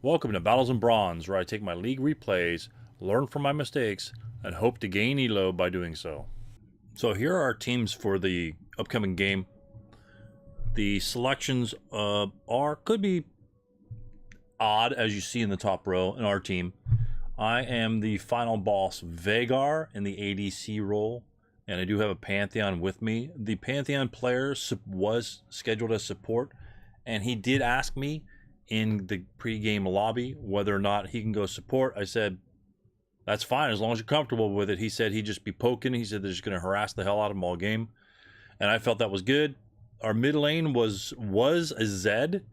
Welcome to Battles in Bronze, where I take my league replays, learn from my mistakes, and hope to gain elo by doing so. So here are our teams for the upcoming game. The selections could be odd, as you see in the top row in our team. I am the final boss Veigar in the ADC role, and I do have a Pantheon with me. The Pantheon player was scheduled as support, and he did ask me in the pre-game lobby whether or not he can go support. I said, that's fine as long as you're comfortable with it. He said he'd just be poking. He said they're just going to harass the hell out of him all game. And I felt that was good. Our mid lane was a Zed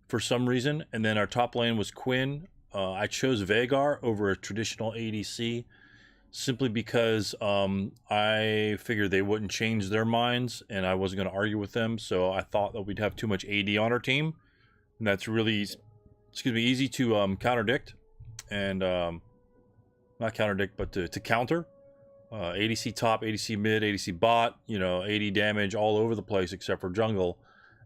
for some reason. And then our top lane was Quinn. I chose Veigar over a traditional ADC simply because I figured they wouldn't change their minds and I wasn't going to argue with them. So I thought that we'd have too much AD on our team. And that's really, easy to counterdict, and not counterdict, but to counter. ADC top, ADC mid, ADC bot, AD damage all over the place except for jungle,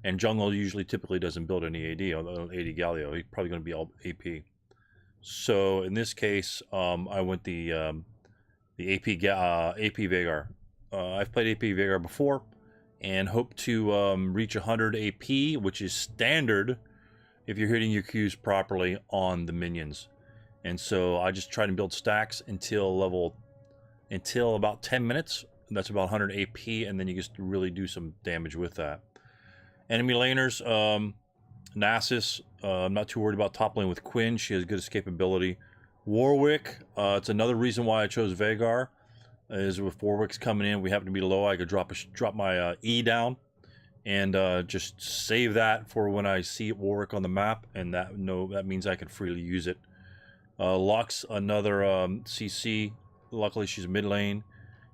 and jungle typically doesn't build any AD. Although AD Galio, he's probably going to be all AP. So in this case, I went the AP Veigar. I've played AP Veigar before, and hope to reach 100 AP, which is standard if you're hitting your Qs properly on the minions. And so I just try to build stacks until about 10 minutes. That's about 100 AP, and then you just really do some damage with that. Enemy laners, Nasus, I'm not too worried about top lane with Quinn. She has good escapability. Warwick, it's another reason why I chose Veigar, is with Warwick's coming in, we happen to be low, I could drop my E down and just save that for when I see Warwick on the map, and that means I can freely use it. Lux, another CC. Luckily, she's mid lane.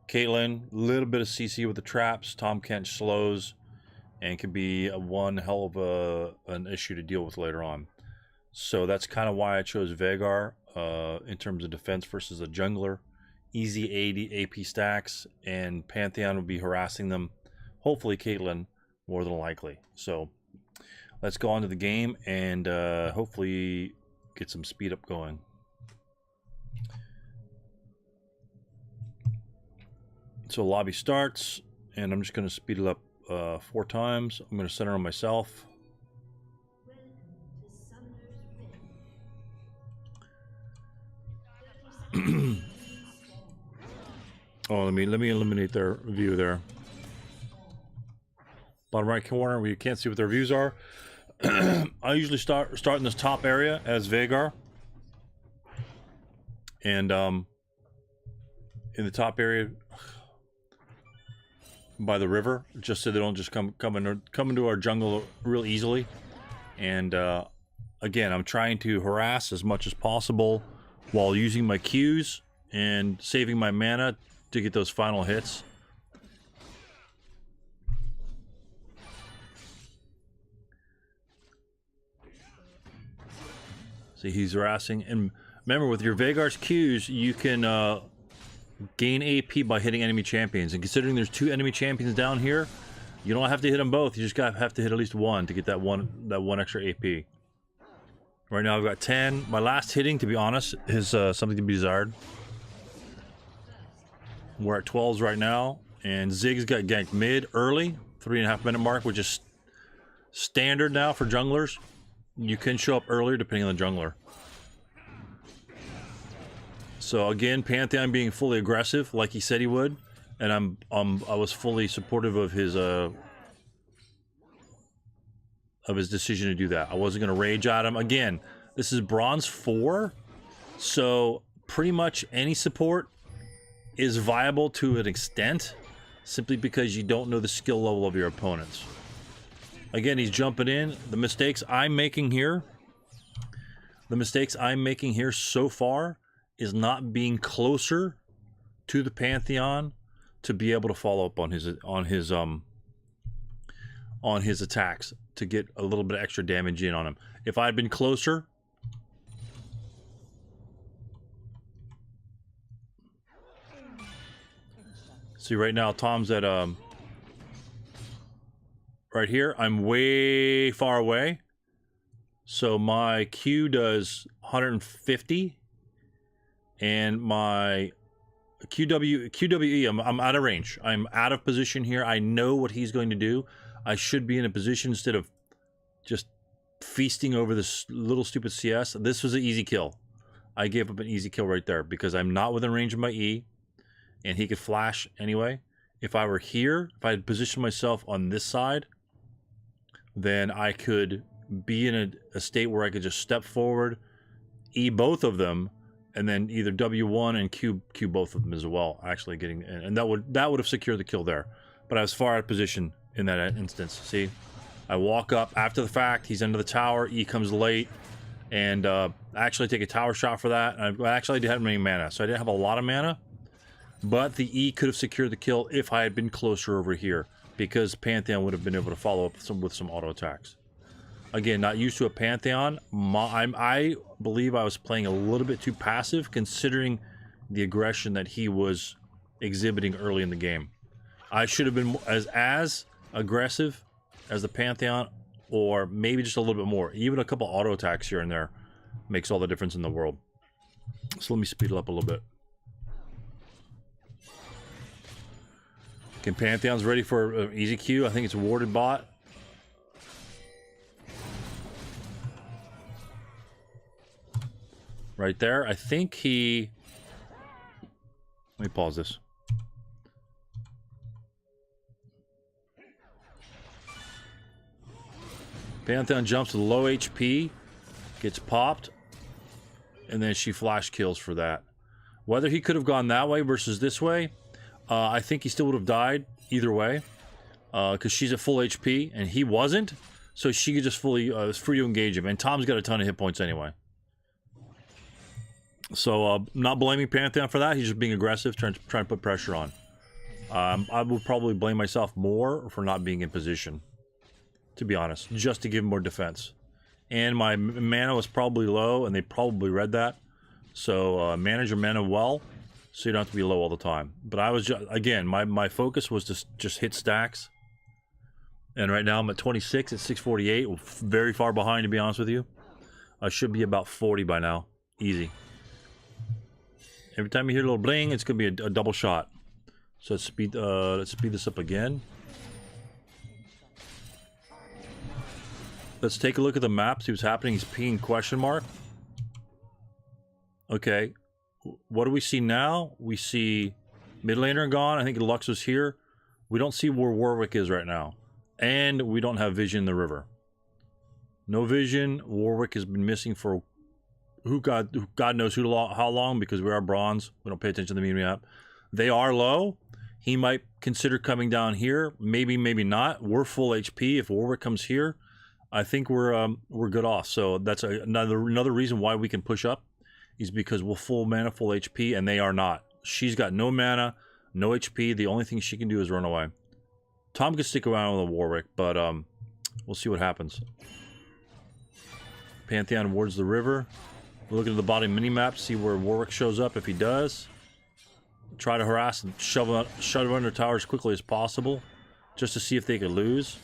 Caitlyn, a little bit of CC with the traps. Tom Kent slows, and can be one hell of an issue to deal with later on. So that's kind of why I chose Veigar in terms of defense versus a jungler. Easy AP stacks, and Pantheon will be harassing them. Hopefully, Caitlyn more than likely. So let's go on to the game and hopefully get some speed up going. So lobby starts, and I'm just going to speed it up 4 times. I'm going to center on myself. Oh, let me eliminate their view there. Bottom right corner where you can't see what their views are. I usually start in this top area as Veigar, and in the top area by the river, just so they don't just come into our jungle real easily. And again, I'm trying to harass as much as possible while using my Qs and saving my mana to get those final hits. See, he's harassing, and remember, with your Veigar's Qs, you can gain AP by hitting enemy champions. And considering there's 2 enemy champions down here, you don't have to hit them both. You just have to hit at least one to get that one extra AP. Right now I've got 10. My last hitting, to be honest, is something to be desired. We're at 12s right now, and Ziggs got ganked mid early, 3.5 minute mark, which is standard now for junglers. You can show up earlier depending on the jungler. So again, Pantheon being fully aggressive like he said he would, and I was fully supportive of his decision to do that. I wasn't going to rage at him. Again, this is bronze 4, so pretty much any support is viable to an extent, simply because you don't know the skill level of your opponents. Again, he's jumping in. The mistakes I'm making here so far is not being closer to the Pantheon to be able to follow up on his attacks to get a little bit of extra damage in on him. If I had been closer, see right now Tom's at right here. I'm way far away. So my Q does 150, and my QWE, I'm out of range. I'm out of position here. I know what he's going to do. I should be in a position instead of just feasting over this little stupid CS. This was an easy kill. I gave up an easy kill right there because I'm not within range of my E, and he could flash anyway. If I were here, if I had positioned myself on this side, then I could be in a state where I could just step forward, E both of them, and then either W1 and Q both of them as well, actually getting, and that would have secured the kill there. But I was far out of position in that instance. See, I walk up after the fact, he's under the tower, E comes late, and I actually take a tower shot for that. And I actually didn't have many mana, so I didn't have a lot of mana, but the E could have secured the kill if I had been closer over here, because Pantheon would have been able to follow up with some auto attacks. Again, not used to a Pantheon. I believe I was playing a little bit too passive, considering the aggression that he was exhibiting early in the game. I should have been as aggressive as the Pantheon, or maybe just a little bit more. Even a couple auto attacks here and there makes all the difference in the world. So let me speed it up a little bit. Okay, Pantheon's ready for an easy Q. I think it's a warded bot. Right there. I think he... Let me pause this. Pantheon jumps to low HP, gets popped, and then she flash kills for that. Whether he could have gone that way versus this way, I think he still would have died either way, because she's at full HP and he wasn't, so she could just fully was free to engage him. And Tom's got a ton of hit points anyway. So not blaming Pantheon for that. He's just being aggressive, trying to put pressure on. I would probably blame myself more for not being in position, to be honest, just to give him more defense. And my mana was probably low, and they probably read that. So manage your mana well, so you don't have to be low all the time. But I was just, again, my focus was to just hit stacks. And right now I'm at 26 at 648, very far behind, to be honest with you. I should be about 40 by now, easy. Every time you hear a little bling, it's gonna be a double shot. So let's speed this up again. Let's take a look at the map, see what's happening. He's pinging question mark. Okay, what do we see now? We see mid laner gone. I think Lux was here. We don't see where Warwick is right now, and we don't have vision in the river. No vision. Warwick has been missing for God knows how long, because we are bronze. We don't pay attention to the meme map. They are low. He might consider coming down here. Maybe, maybe not. We're full HP. If Warwick comes here, I think we're good off. So that's another reason why we can push up, is because we're full mana, full HP, and they are not. She's got no mana, no HP. The only thing she can do is run away. Tom can stick around with a Warwick, but we'll see what happens. Pantheon wards the river. We're looking at the bottom mini-map, see where Warwick shows up. If he does, try to harass and shove him under tower as quickly as possible, just to see if they could lose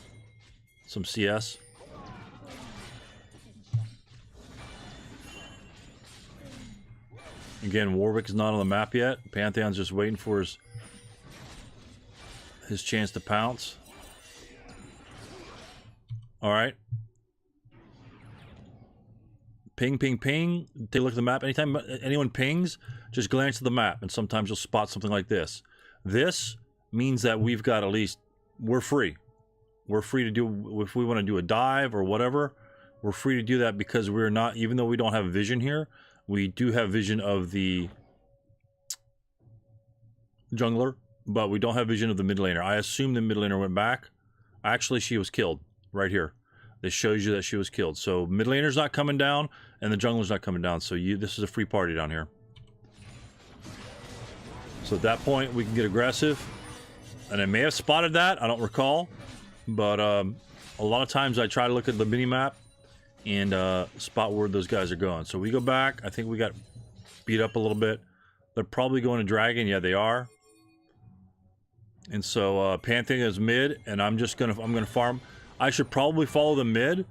some CS. Again, Warwick is not on the map yet. Pantheon's just waiting for his chance to pounce. All right. Ping, ping, ping. Take a look at the map. Anytime anyone pings, just glance at the map, and sometimes you'll spot something like this. This means that we've got at least, we're free. We're free to do, if we want to do a dive or whatever, we're free to do that, because we're not, even though we don't have vision here, we do have vision of the jungler, but we don't have vision of the mid laner. I assume the mid laner went back. Actually, she was killed right here. This shows you that she was killed. So mid laner's not coming down, and the jungler's not coming down. So this is a free party down here. So at that point, we can get aggressive. And I may have spotted that. I don't recall. But a lot of times I try to look at the mini-map and spot where those guys are going. So we go back. I think we got beat up a little bit. They're probably going to Dragon. Yeah, they are. And so Pantheon is mid, and I'm gonna farm. I should probably follow the mid,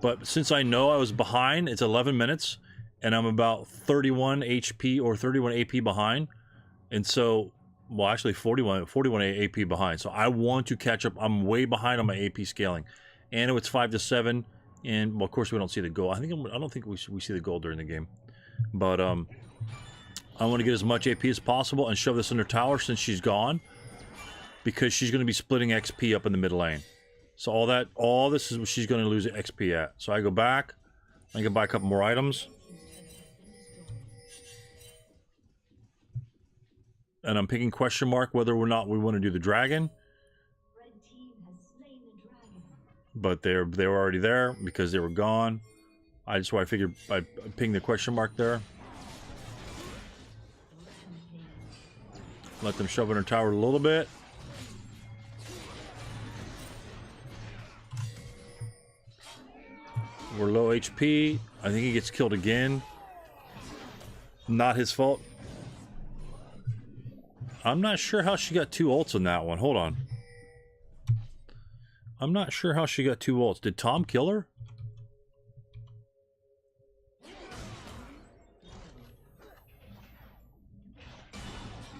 But since I know I was behind, it's 11 minutes, and I'm about 31 HP or 31 AP behind. And so, well, actually 41 AP behind. So I want to catch up. I'm way behind on my AP scaling. And it's 5 to 7. And, well, of course, we don't see the goal. I don't think we see the goal during the game. But I want to get as much AP as possible and shove this in her tower since she's gone. Because she's going to be splitting XP up in the mid lane. So all this is what she's going to lose XP at. So I go back. I can buy a couple more items. And I'm picking question mark whether or not we want to do the dragon. But they were already there because they were gone. That's why I figured I'd ping the question mark there. Let them shove in her tower a little bit. We're low HP. I think he gets killed again. Not his fault. I'm not sure how she got 2 ults on that one. Hold on. I'm not sure how she got 2 ults. Did Tom kill her?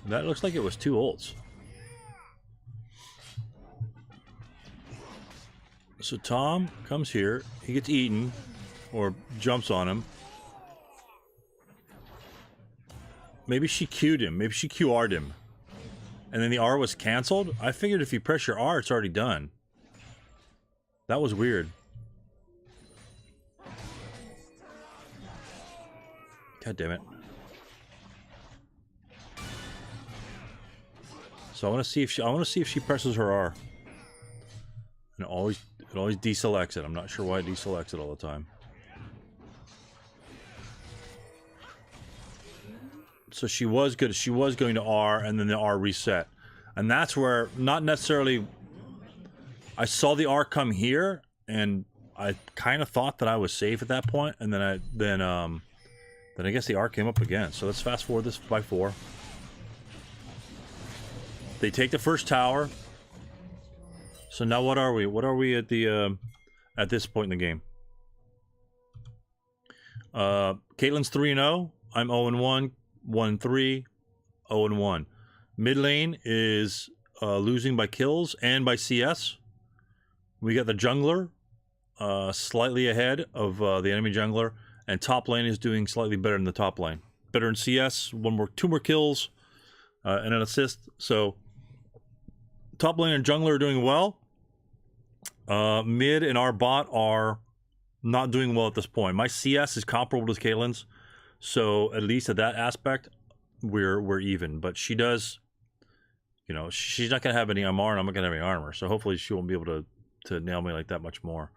That looks like it was 2 ults. So Tom comes here. He gets eaten. Or jumps on him. Maybe she Q'd him. Maybe she QR'd him. And then the R was canceled? I figured if you press your R, it's already done. That was weird. God damn it. So I want to see if she presses her R. And it always deselects it. I'm not sure why it deselects it all the time. So she was good. She was going to R, and then the R reset. And that's where, not necessarily... I saw the R come here, and I kind of thought that I was safe at that point, and then I guess the R came up again. So let's fast forward this by 4. They take the first tower. So now what are we? What are we at the at this point in the game? Caitlyn's 3-0. I'm 0-1. 1-3, 0-1. Mid lane is losing by kills and by CS. We got the jungler slightly ahead of the enemy jungler, and top lane is doing slightly better than the top lane. Better in CS, 2 more kills, and an assist. So top lane and jungler are doing well. Mid and our bot are not doing well at this point. My CS is comparable to Caitlyn's. So at least at that aspect, we're even. But she does, you know, she's not gonna have any MR, and I'm not gonna have any armor. So hopefully she won't be able to nail me like that much more.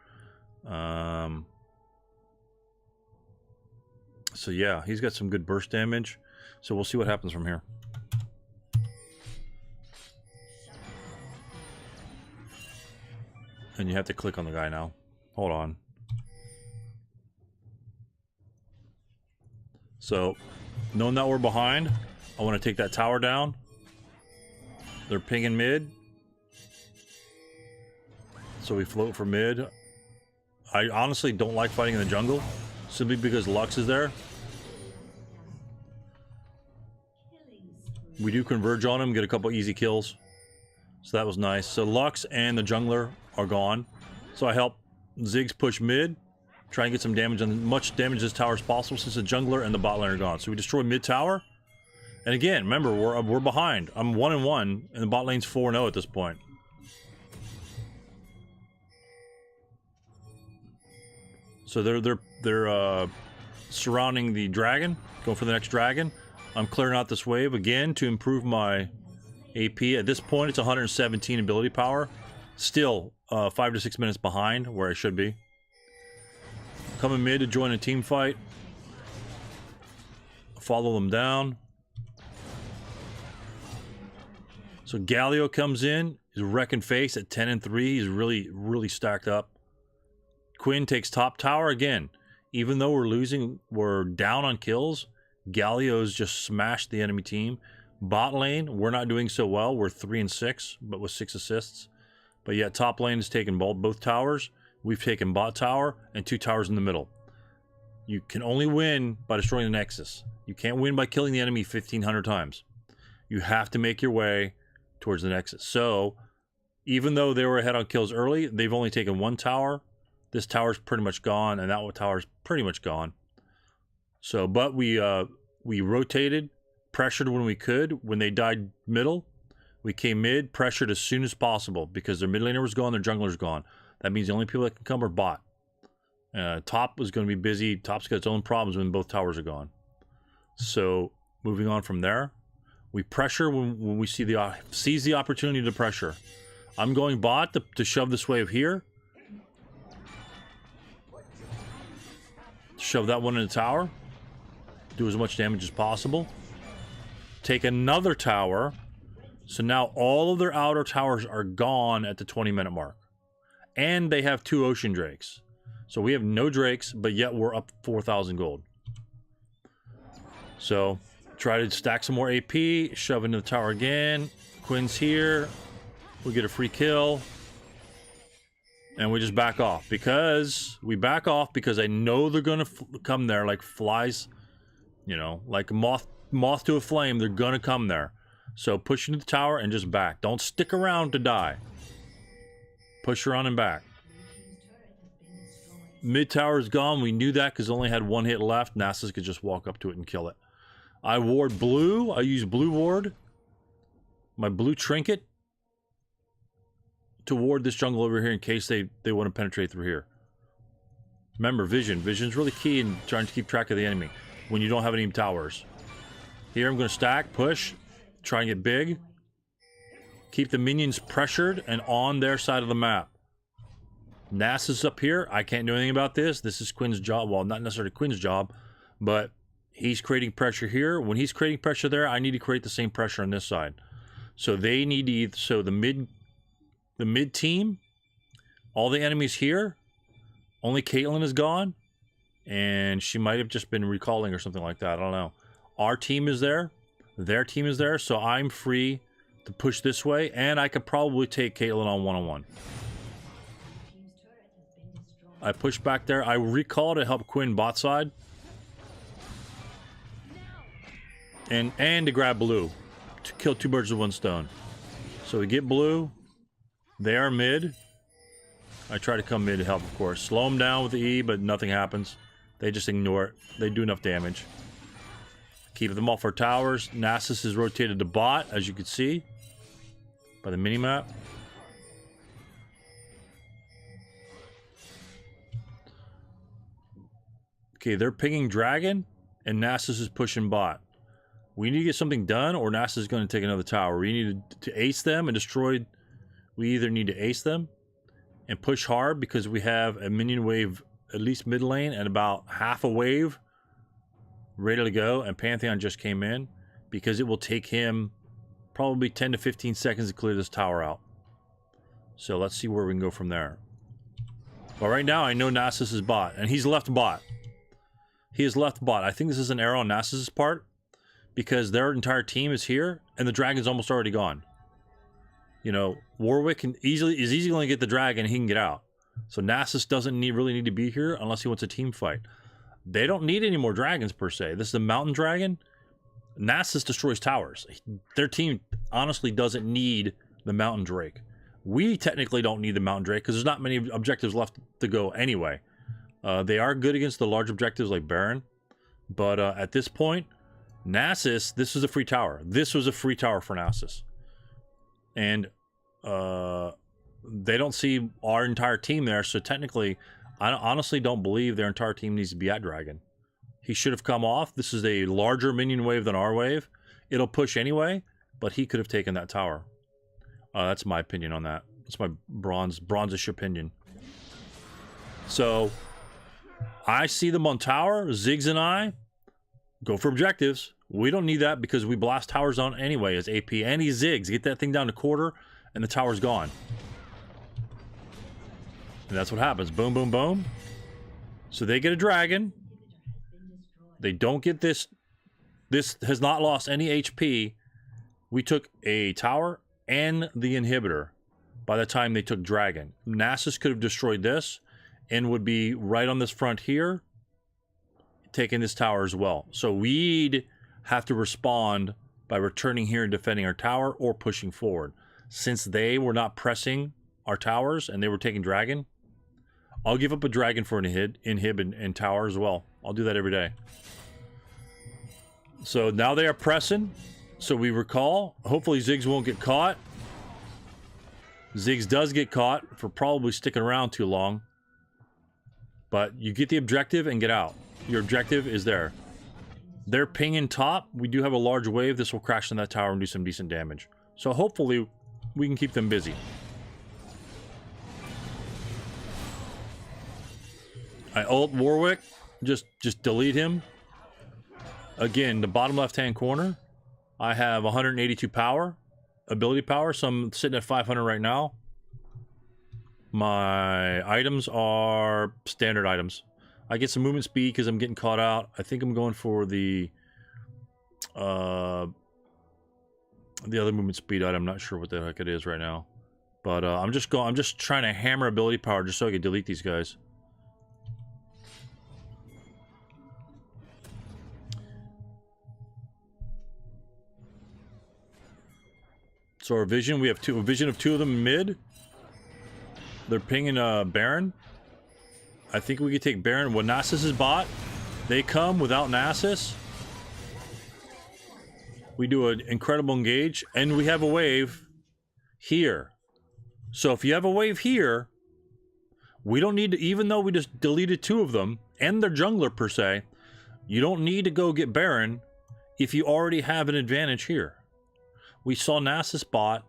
So yeah, he's got some good burst damage. So we'll see what happens from here. And you have to click on the guy now. Hold on. So, knowing that we're behind, I want to take that tower down. They're pinging mid. So we float for mid. I honestly don't like fighting in the jungle, simply because Lux is there. We do converge on him, get a couple easy kills. So that was nice. So Lux and the jungler are gone. So I help Ziggs push mid. Try and get some damage on much damage this tower as possible since the jungler and the bot lane are gone. So we destroy mid tower. And again, remember, we're behind. I'm 1-1, and the bot lane's 4-0 at this point. So they're surrounding the dragon, going for the next dragon. I'm clearing out this wave again to improve my AP. At this point, it's 117 ability power. Still 5 to 6 minutes behind where I should be. Coming mid to join a team fight. Follow them down. So Galio comes in. He's wrecking face at 10-3. He's really stacked up. Quinn takes top tower again. Even though we're down on kills, Galio's just smashed the enemy team. Bot lane, we're not doing so well. We're 3-6, but with 6 assists. But yeah, top lane is taking both towers. We've taken bot tower and 2 towers in the middle. You can only win by destroying the Nexus. You can't win by killing the enemy 1,500 times. You have to make your way towards the Nexus. So, even though they were ahead on kills early, they've only taken 1 tower. This tower's pretty much gone, and that tower's pretty much gone. So, but we rotated, pressured when we could. When they died middle, we came mid, pressured as soon as possible because their mid laner was gone, their jungler's gone. That means the only people that can come are bot. Top was going to be busy. Top's got its own problems when both towers are gone. So, moving on from there, we pressure when we seize the opportunity to pressure. I'm going bot to shove this wave here. Shove that one in the tower. Do as much damage as possible. Take another tower. So now all of their outer towers are gone at the 20-minute mark. And they have 2 Ocean Drakes. So we have no Drakes, but yet we're up 4,000 gold. So, try to stack some more AP, shove into the tower again. Quinn's here. We get a free kill. And we just back off. Because I know they're going to come there like flies. You know, like a moth to a flame. They're going to come there. So, push into the tower and just back. Don't stick around to die. Push around and back. Mid tower is gone. We knew that because it only had 1 hit left. Nasus could just walk up to it and kill it. I ward blue. I use blue ward. My blue trinket. To ward this jungle over here in case they want to penetrate through here. Remember, vision. Vision's really key in trying to keep track of the enemy when you don't have any towers. Here I'm going to stack, push, try and get big. Keep the minions pressured and on their side of the map. Nasus is up here. I can't do anything about this. This is Quinn's job. Well, not necessarily Quinn's job, but he's creating pressure here. When he's creating pressure there, I need to create the same pressure on this side. So they need to either, so the mid team, all the enemies here, only Caitlyn is gone, and she might have just been recalling or something like that. I don't know. Our team is there. Their team is there, so I'm free to push this way, and I could probably take Caitlyn on one-on-one. I push back there. I recall to help Quinn bot side. And to grab blue. To kill 2 birds with 1 stone. So we get blue. They are mid. I try to come mid to help, of course. Slow them down with the E, but nothing happens. They just ignore it. They do enough damage. Keep them off our towers. Nasus is rotated to bot, as you can see. By the minimap. Okay, they're pinging dragon, and Nasus is pushing bot. We need to get something done, or Nasus is going to take another tower. We need to ace them and destroy. We either need to ace them and push hard because we have a minion wave, at least mid lane, and about half a wave ready to go. And Pantheon just came in because it will take him probably 10 to 15 seconds to clear this tower out. So let's see where we can go from there. But right now, I know Nasus is bot, and he's left bot. He is left bot. I think this is an error on Nasus's part because their entire team is here and the dragon's almost already gone. You know, Warwick is easily going to get the dragon and he can get out. So Nasus doesn't really need to be here unless he wants a team fight. They don't need any more dragons per se. This is a mountain dragon. Nasus destroys towers. Their team honestly doesn't need the mountain drake. We technically don't need the mountain drake because there's not many objectives left to go anyway. They are good against the large objectives like Baron. But at this point, Nasus, this is a free tower. This was a free tower for Nasus. And they don't see our entire team there. So technically, I honestly don't believe their entire team needs to be at Dragon. He should have come off. This is a larger minion wave than our wave. It'll push anyway, but he could have taken that tower. That's my opinion on that. That's my bronzish opinion. So I see them on tower. Ziggs and I go for objectives. We don't need that because we blast towers on anyway as AP. And he Ziggs. Get that thing down to quarter and the tower's gone. And that's what happens. Boom, boom, boom. So they get a dragon. They don't get this. This has not lost any HP. We took a tower and the inhibitor by the time they took dragon. Nasus could have destroyed this. and would be right on this front here, taking this tower as well. So we'd have to respond by returning here and defending our tower or pushing forward. Since they were not pressing our towers and they were taking dragon, I'll give up a dragon for an inhib and tower as well. I'll do that every day. So now they are pressing. So we recall. Hopefully Ziggs won't get caught. Ziggs does get caught for probably sticking around too long. But you get the objective and get out. Your objective is there. They're pinging top. We do have a large wave. This will crash on that tower and do some decent damage. So hopefully we can keep them busy. I ult Warwick. Just delete him. Again, the bottom left-hand corner. I have 182 power. Ability power. So I'm sitting at 500 right now. My items are standard items. I get some movement speed because I'm getting caught out. I think I'm going for the other movement speed item. I'm not sure what the heck it is right now. But I'm just trying to hammer ability power just so I can delete these guys. So our vision, we have a vision of two of them mid. They're pinging Baron. I think we could take Baron. When Nasus is bot, they come without Nasus. We do an incredible engage, and we have a wave here. So if you have a wave here, we don't need to, even though we just deleted two of them, and their jungler per se, you don't need to go get Baron if you already have an advantage here. We saw Nasus bot.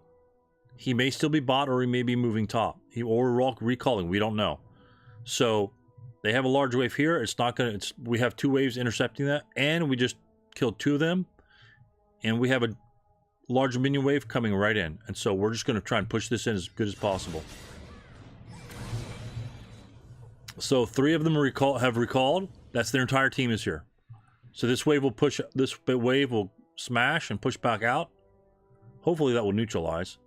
He may still be bot, or he may be moving top. Or recalling. We don't know. So they have a large wave here. It's not gonna. We have two waves intercepting that, and we just killed two of them, and we have a large minion wave coming right in. And so we're just gonna try and push this in as good as possible. So 3 of them have recalled. That's their entire team is here. So this wave will push. This wave will smash and push back out. Hopefully that will neutralize.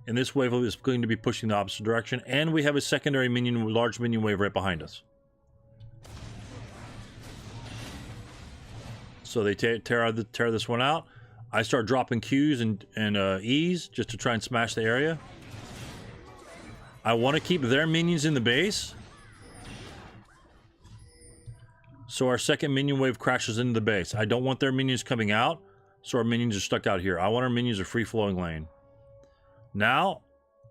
And this wave is going to be pushing the opposite direction. And we have a secondary minion, large minion wave right behind us. So they tear this one out. I start dropping Qs and Es just to try and smash the area. I want to keep their minions in the base. So our second minion wave crashes into the base. I don't want their minions coming out. So our minions are stuck out here. I want our minions a free-flowing lane. Now,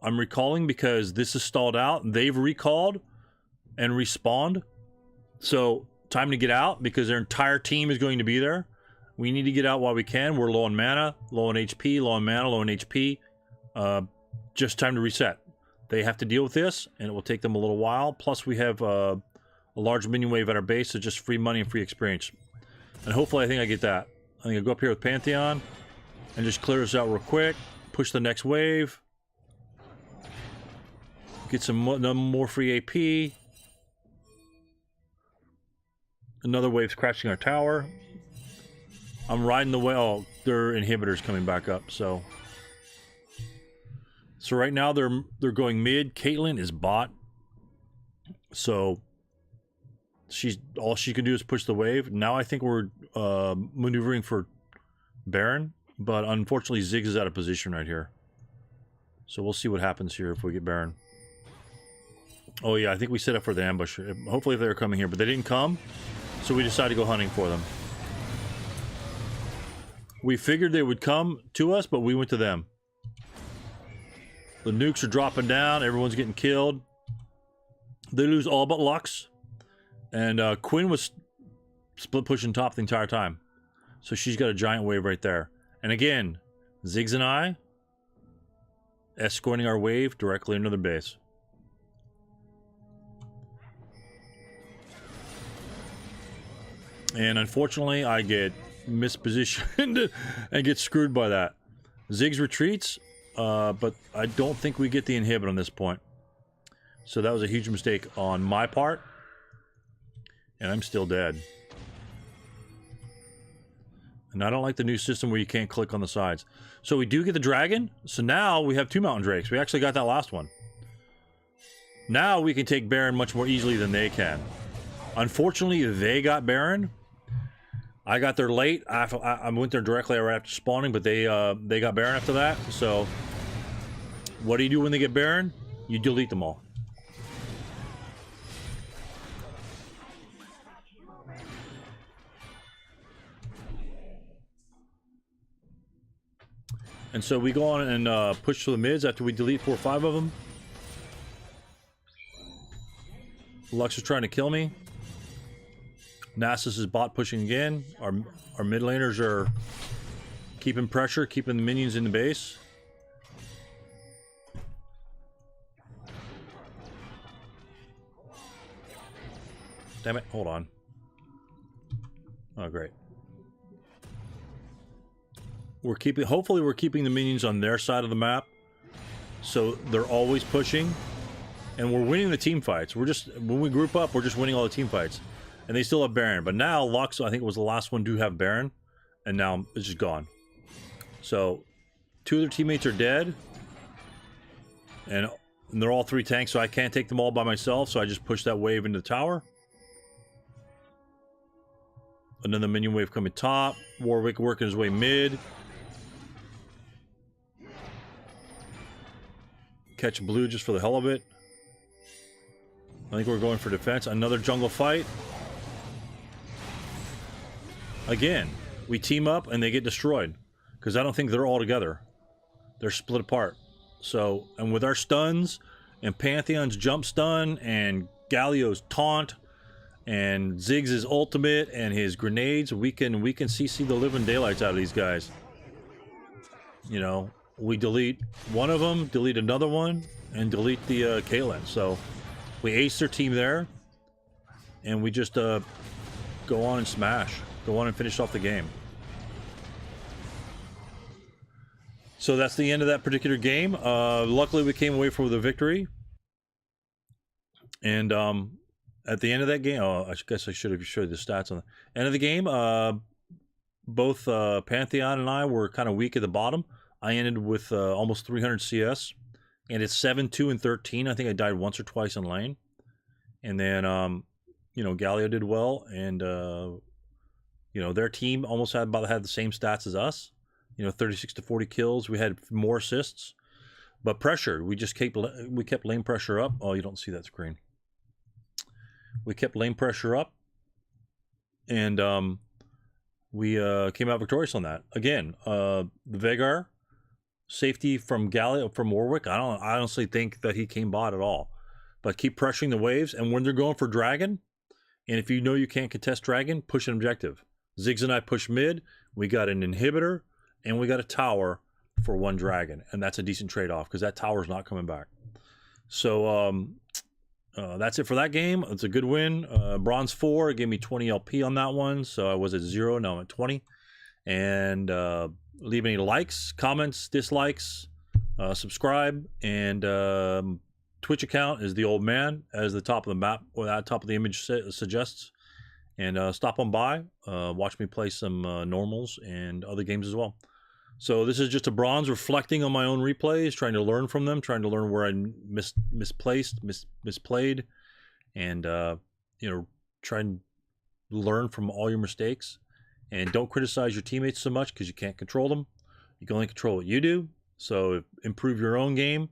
I'm recalling because this is stalled out. They've recalled and respawned. So, time to get out because their entire team is going to be there. We need to get out while we can. We're low on mana, low on HP, low on mana, low on HP. Just time to reset. They have to deal with this, and it will take them a little while. Plus, we have a large minion wave at our base, so just free money and free experience. And hopefully, I think I get that. I think I'll go up here with Pantheon and just clear this out real quick. Push the next wave. Get some more free AP. Another wave's crashing our tower. I'm riding the wave. Oh, their inhibitors coming back up. So right now they're going mid. Caitlyn is bot. So all she can do is push the wave. Now I think we're maneuvering for Baron, but unfortunately Ziggs is out of position right here. So we'll see what happens here if we get Baron. Oh yeah, I think we set up for the ambush. Hopefully if they were coming here, but they didn't come, so we decided to go hunting for them. We figured they would come to us, but we went to them. The nukes are dropping down, everyone's getting killed. They lose all but Lux. And Quinn was split pushing top the entire time. So she's got a giant wave right there. And again, Ziggs and I escorting our wave directly into their base. And unfortunately, I get mispositioned and get screwed by that. Ziggs retreats, but I don't think we get the inhibit on this point. So that was a huge mistake on my part. And I'm still dead. And I don't like the new system where you can't click on the sides. So we do get the dragon. So now we have 2 mountain drakes. We actually got that last one. Now we can take Baron much more easily than they can. Unfortunately, they got Baron. I got there late. I went there directly right after spawning, but they got Baron after that. So what do you do when they get Baron? You delete them all. And so we go on and push to the mids after we delete 4 or 5 of them. Lux is trying to kill me. Nasus is bot pushing again. Our mid laners are keeping pressure, keeping the minions in the base. Damn it, hold on. Oh, great. Hopefully we're keeping the minions on their side of the map, so they're always pushing, and we're winning the team fights. When we group up, we're just winning all the team fights, and they still have Baron. But now Lux, I think, was the last one to have Baron, and now it's just gone. So 2 of their teammates are dead, and they're all 3 tanks, so I can't take them all by myself. So I just push that wave into the tower. Another minion wave coming top. Warwick working his way mid. Catch blue just for the hell of it. I think we're going for defense. Another jungle fight. Again, we team up and they get destroyed. Because I don't think they're all together. They're split apart. So, and with our stuns, and Pantheon's jump stun, and Galio's taunt, and Ziggs' ultimate, and his grenades, we can CC the living daylights out of these guys. You know, we delete one of them, delete another one, and delete the Caitlyn. So we ace their team there, and we just go on and smash. Go on and finish off the game. So that's the end of that particular game. Luckily, we came away with a victory. And at the end of that game, I guess I should have showed the stats on the end of the game. Both Pantheon and I were kind of weak at the bottom. I ended with almost 300 CS, and it's 7-2 and 13. I think I died once or twice in lane, and then you know, Galio did well, and you know, their team almost had the same stats as us. You know, 36 to 40 kills. We had more assists, but pressure. We kept lane pressure up. Oh, you don't see that screen. We kept lane pressure up, and we came out victorious on that. Again, the Veigar safety from Galio, from Warwick, I honestly think that he came bot at all. But keep pressuring the waves, and when they're going for dragon, and if you know you can't contest dragon, push an objective. Ziggs and I push mid. We got an inhibitor, and we got a tower for 1 dragon, and that's a decent trade-off because that tower's not coming back. So that's it for that game. It's a good win. Bronze 4, it gave me 20 LP on that one, so I was at 0, now I'm at 20. And leave any likes, comments, dislikes, subscribe, and Twitch account is the old man, as the top of the map, or that top of the image suggests. And stop on by, watch me play some normals and other games as well. So this is just a bronze reflecting on my own replays, trying to learn from them, trying to learn where I misplayed, and you know, try and learn from all your mistakes. And don't criticize your teammates so much because you can't control them. You can only control what you do. So improve your own game,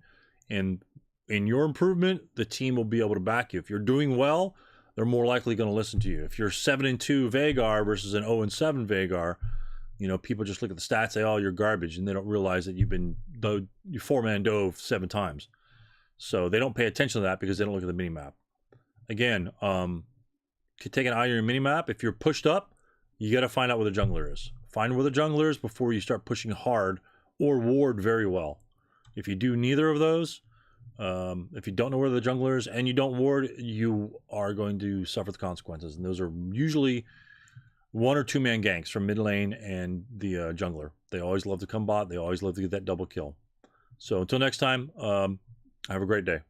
and in your improvement, the team will be able to back you. If you're doing well, they're more likely going to listen to you. If you're 7-2 Veigar versus an 0-7 Veigar, you know, people just look at the stats, say, "Oh, you're garbage," and they don't realize that you 4-man dove 7 times. So they don't pay attention to that because they don't look at the mini map. Again, take an eye on your mini map. If you're pushed up, you got to find out where the jungler is. Find where the jungler is before you start pushing hard or ward very well. If you do neither of those, if you don't know where the jungler is and you don't ward, you are going to suffer the consequences. And those are usually 1 or 2 man ganks from mid lane and the jungler. They always love to come bot. They always love to get that double kill. So until next time, have a great day.